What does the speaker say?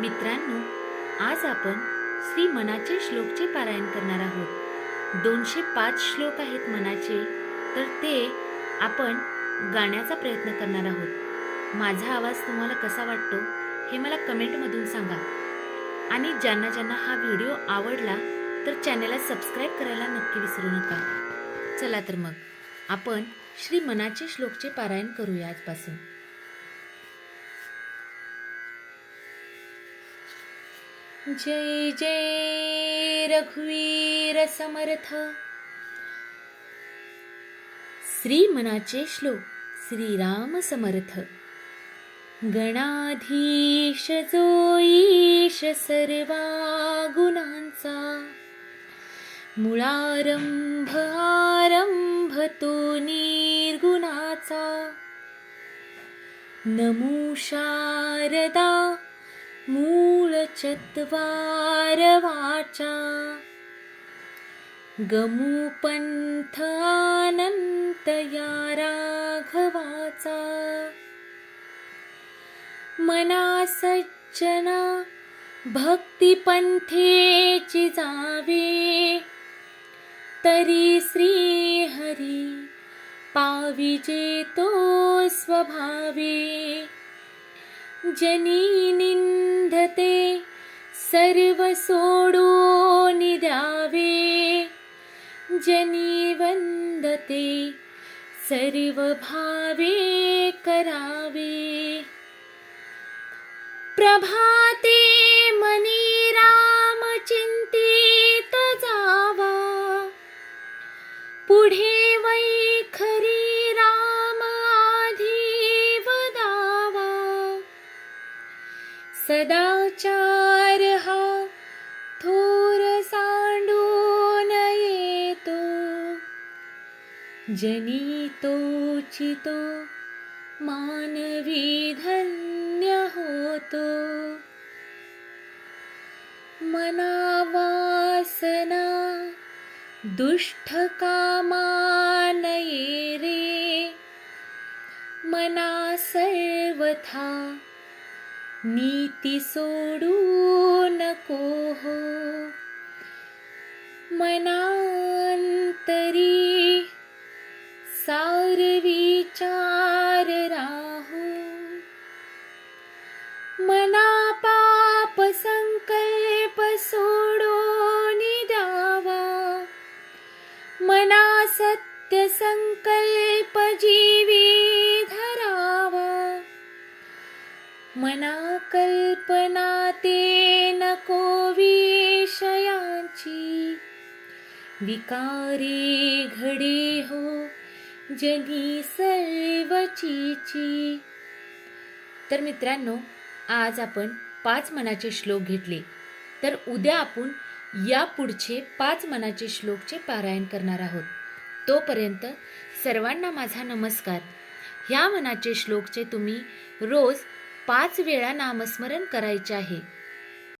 मित्रांनो, आज आपण श्री मनाचे श्लोकचे पारायण करणार आहोत. 205 श्लोक आहेत मनाचे, तर ते आपण गाण्याचा प्रयत्न करणार आहोत. माझा आवाज तुम्हाला कसा वाटतो हे मला कमेंटमधून सांगा. आणि ज्यांना ज्यांना हा व्हिडिओ आवडला तर चॅनलला सबस्क्राईब करायला नक्की विसरू नका. चला तर मग आपण श्री मनाचे श्लोकचे पारायण करूया आजपासून. जय जय रघुवीर समर्थ. श्री मनाचे श्लोक. श्रीराम समर्थ. गणाधीश जो ईश सर्वा गुणांचा, मुळारंभ आरंभ तो निर्गुणाचा. नमो शारदा मूळ चत्वार वाचा, गमू पंथ अनंत या राघवाचा. मना सज्जना भक्ती पंथेची जावे, तरी श्री हरी पाविजे तो स्वभावे. जनी निंदते सर्व सोडून द्यावे, जनी वंदते सर्व भावे करावे. प्रभाते मनी राम चिंतित जावा, पुढे वैखरी राम आधी वदावा. सदाचार हा थोर सांडून येतो, जनी तोचितो मानवी धन्य होतो. मना वासना दुष्ट कामा नये रे, मना सर्वथा नीती सोडू नको हो. मनांतरी सार विचार राहू, मना पाप संकल्प सोडून द्यावा. मना सत्य संकल्प जीवी धरावा. मना कल्पना ते नको विषयांची, विकारे घडे हो जनी सर्वचीची. तर मित्रांनो, आज आपण 5 मनाचे श्लोक घेतले, तर उद्या आपण या पुढचे 5 मनाचे श्लोकचे पारायण करणार आहोत. तोपर्यंत सर्वांना माझा नमस्कार. ह्या मनाचे श्लोकचे तुम्ही रोज 5 वेळा नामस्मरण करायचे आहे.